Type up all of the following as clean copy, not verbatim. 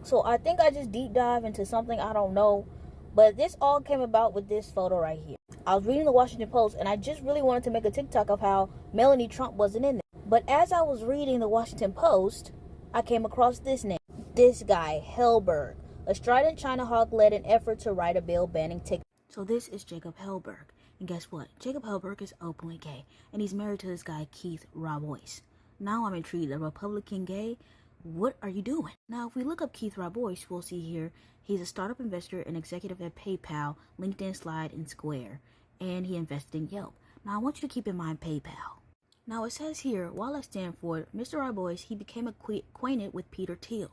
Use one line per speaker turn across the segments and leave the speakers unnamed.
So I think I just deep dive into something I don't know. But this all came about with this photo right here. I was reading the Washington Post and I just really wanted to make a TikTok of how Melanie Trump wasn't in there. But as I was reading the Washington Post, I came across this name. This guy, Hellberg. A strident China hawk led an effort to write a bill banning TikTok. So this is Jacob Hellberg. And guess what? Jacob Hellberg is openly gay. And he's married to this guy, Keith Rabois. Now I'm intrigued. A Republican gay? What are you doing? Now, if we look up Keith Rabois, we'll see here he's a startup investor and executive at PayPal, LinkedIn, Slide, and Square. And he invested in Yelp. Now, I want you to keep in mind PayPal. Now, it says here, while at Stanford, Mr. Rabois, he became acquainted with Peter Thiel.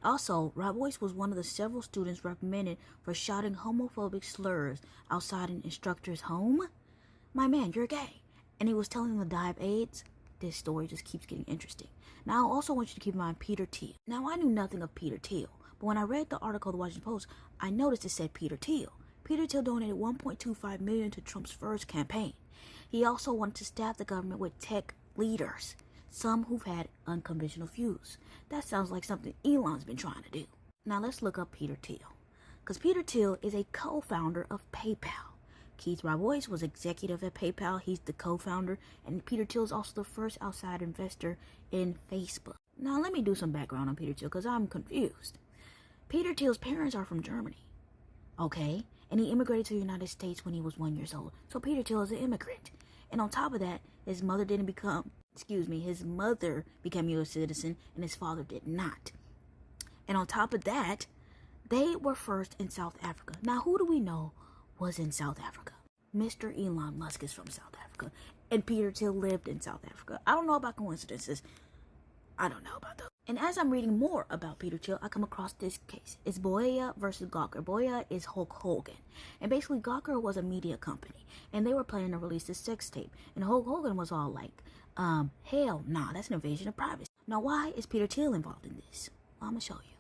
Also, Rabois was one of the several students reprimanded for shouting homophobic slurs outside an instructor's home. My man, you're gay. And he was telling them to die of AIDS. This story just keeps getting interesting. Now, I also want you to keep in mind Peter Thiel. Now, I knew nothing of Peter Thiel, but when I read the article of the Washington Post, I noticed it said Peter Thiel. Peter Thiel donated $1.25 million to Trump's first campaign. He also wanted to staff the government with tech leaders, some who've had unconventional views. That sounds like something Elon's been trying to do. Now, let's look up Peter Thiel, because Peter Thiel is a co-founder of PayPal. Keith Rabois was executive at PayPal. He's the co-founder, and Peter Thiel is also the first outside investor in Facebook. Now, let me do some background on Peter Thiel because I'm confused. Peter Thiel's parents are from Germany, okay? And he immigrated to the United States when he was 1 year old. So Peter Thiel is an immigrant. And on top of that, his mother became a U.S. citizen, and his father did not. And on top of that, they were first in South Africa. Now, who do we know was in South Africa? Mr. Elon Musk is from South Africa, and Peter Thiel lived in South Africa. I don't know about coincidences. I don't know about those. And as I'm reading more about Peter Thiel, I come across this case. It's Boya versus Gawker. Boya is Hulk Hogan. And basically, Gawker was a media company, and they were planning to release a sex tape. And Hulk Hogan was all like, hell nah, that's an invasion of privacy. Now, why is Peter Thiel involved in this? Well, I'm going to show you.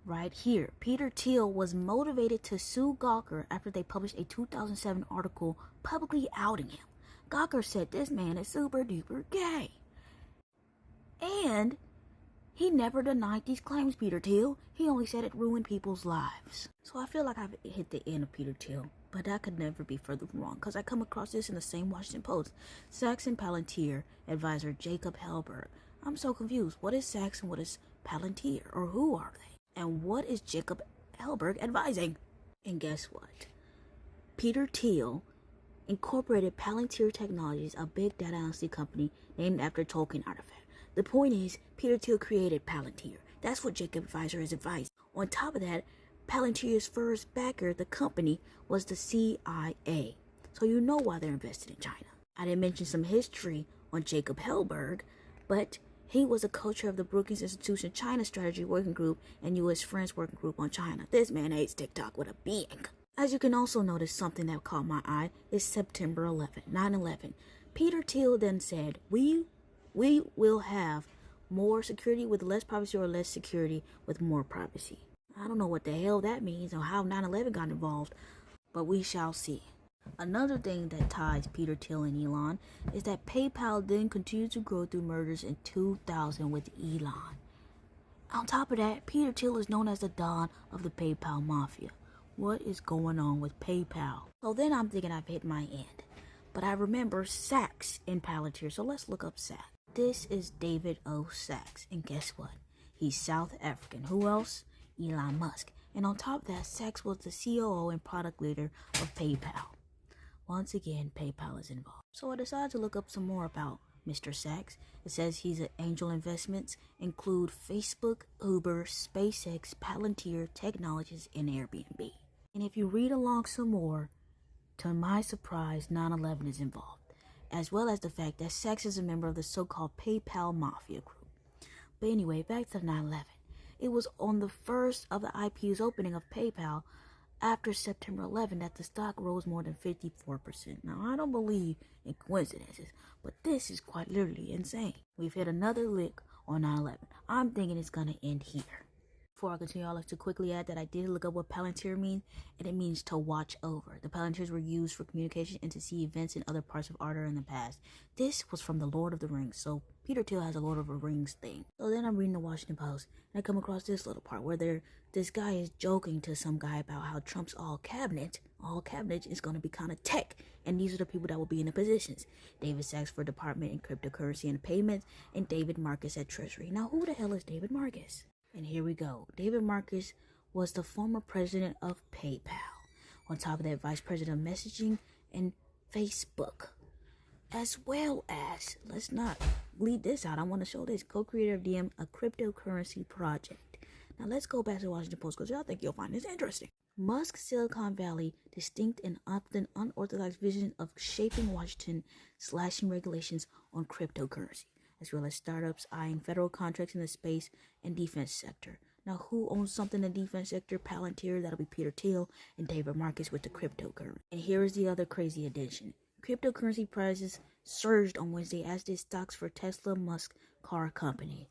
Right here, Peter Thiel was motivated to sue Gawker after they published a 2007 article publicly outing him. Gawker said this man is super duper gay. And he never denied these claims, Peter Thiel. He only said it ruined people's lives. So I feel like I've hit the end of Peter Thiel, but that could never be further wrong, because I come across this in the same Washington Post. Sachs and Palantir advisor Jacob Hellberg. I'm so confused. What is Sachs and what is Palantir? Or who are they? And what is Jacob Hellberg advising? And guess what? Peter Thiel incorporated Palantir Technologies, a big data analysis company named after Tolkien artifact. The point is, Peter Thiel created Palantir. That's what Jacob Advisor is advising. On top of that, Palantir's first backer, the company, was the CIA. So you know why they're invested in China. I didn't mention some history on Jacob Hellberg, but he was a co-chair of the Brookings Institution China Strategy Working Group and U.S. Friends Working Group on China. This man hates TikTok with a being. As you can also notice, something that caught my eye is September 11, 9/11. Peter Thiel then said, we will have more security with less privacy, or less security with more privacy. I don't know what the hell that means or how 9/11 got involved, but we shall see. Another thing that ties Peter Thiel and Elon is that PayPal then continued to grow through mergers in 2000 with Elon. On top of that, Peter Thiel is known as the Don of the PayPal Mafia. What is going on with PayPal? So then I'm thinking I've hit my end. But I remember Sachs in Palantir, so let's look up Sachs. This is David O. Sachs, and guess what? He's South African. Who else? Elon Musk. And on top of that, Sachs was the COO and product leader of PayPal. Once again, PayPal is involved. So I decided to look up some more about Mr. Sachs. It says he's at angel investments include Facebook, Uber, SpaceX, Palantir Technologies, and Airbnb. And if you read along some more, to my surprise, 9/11 is involved, as well as the fact that Sachs is a member of the so-called PayPal Mafia group. But anyway, back to 9/11. It was on the first of the IPO's opening of PayPal after September 11 that the stock rose more than 54%. Now, I don't believe in coincidences, but this is quite literally insane. We've hit another lick on 9/11. I'm thinking it's going to end here. Before I continue, I'd like to quickly add that I did look up what Palantir means, and it means to watch over. The Palantirs were used for communication and to see events in other parts of Arda in the past. This was from the Lord of the Rings, so Peter Thiel has a Lord of the Rings thing. So then I'm reading the Washington Post, and I come across this little part where this guy is joking to some guy about how Trump's all cabinet is going to be kind of tech, and these are the people that will be in the positions. David Sachs for Department in Cryptocurrency and Payments, and David Marcus at Treasury. Now, who the hell is David Marcus? And here we go. David Marcus was the former president of PayPal. On top of that, vice president of messaging and Facebook. As well as, let's not leave this out, I want to show this, co-creator of DM, a cryptocurrency project. Now let's go back to the Washington Post because I think you'll find this interesting. Musk's Silicon Valley distinct and often unorthodox vision of shaping Washington, slashing regulations on cryptocurrency, as well as startups eyeing federal contracts in the space and defense sector. Now, who owns something in the defense sector? Palantir, that'll be Peter Thiel, and David Marcus with the cryptocurrency. And here is the other crazy addition. Cryptocurrency prices surged on Wednesday, as did stocks for Tesla Musk car company.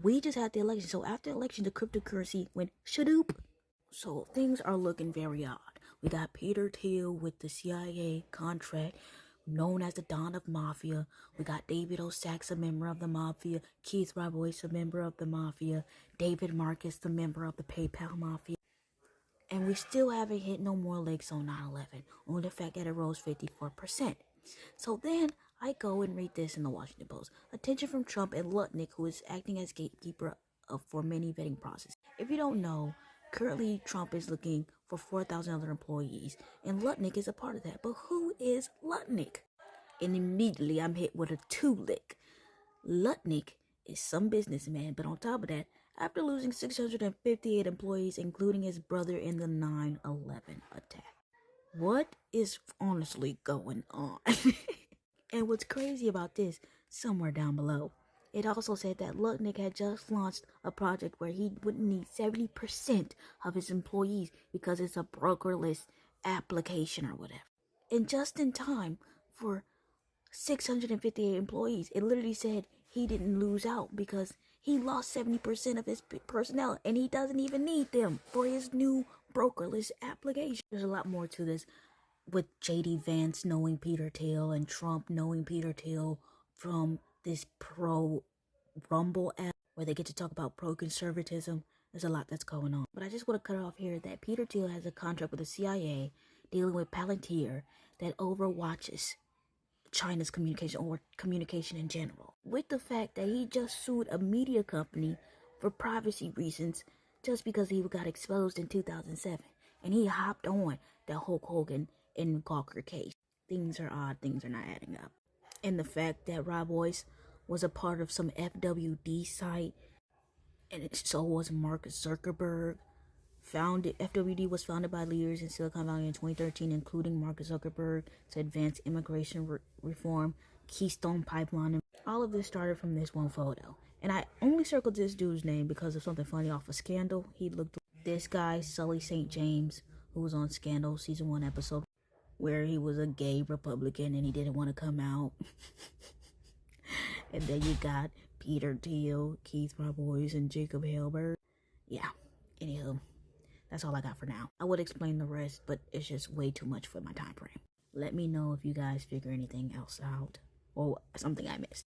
We just had the election, so after the election, the cryptocurrency went shadoop. So things are looking very odd. We got Peter Thiel with the CIA contract, known as the Don of Mafia. We got David O. Sachs, a member of the Mafia. Keith Rabois, a member of the Mafia. David Marcus, the member of the PayPal Mafia. And we still haven't hit no more legs on 9/11, only the fact that it rose 54%. So then I go and read this in the Washington Post. Attention from Trump and Lutnick, who is acting as gatekeeper for many vetting process. If you don't know, currently Trump is looking for 4,000 other employees, and Lutnick is a part of that. But who is Lutnick? And immediately I'm hit with a two-lick. Lutnick is some businessman, but on top of that, after losing 658 employees, including his brother in the 9/11 attack. What is honestly going on? And what's crazy about this, somewhere down below, it also said that Lutnick had just launched a project where he would need 70% of his employees because it's a brokerless application or whatever. And just in time for 658 employees, it literally said he didn't lose out because he lost 70% of his personnel, and he doesn't even need them for his new brokerless application. There's a lot more to this, with J.D. Vance knowing Peter Thiel and Trump knowing Peter Thiel from this pro-Rumble app where they get to talk about pro-conservatism. There's a lot that's going on. But I just want to cut it off here that Peter Thiel has a contract with the CIA dealing with Palantir that overwatches China's communication or communication in general, with the fact that he just sued a media company for privacy reasons just because he got exposed in 2007, and he hopped on the Hulk Hogan and Gawker case. Things are odd, things are not adding up. And the fact that Rabois was a part of some FWD site, and so was Mark Zuckerberg. FWD was founded by leaders in Silicon Valley in 2013, including Mark Zuckerberg, to advance immigration reform, Keystone Pipeline. All of this started from this one photo. And I only circled this dude's name because of something funny off of Scandal. He looked this guy, Sully St. James, who was on Scandal season 1 episode, where he was a gay Republican and he didn't want to come out. And then you got Peter Thiel, Keith Rabois, and Jacob Halbert. Yeah, anywho. That's all I got for now. I would explain the rest, but it's just way too much for my time frame. Let me know if you guys figure anything else out or something I missed.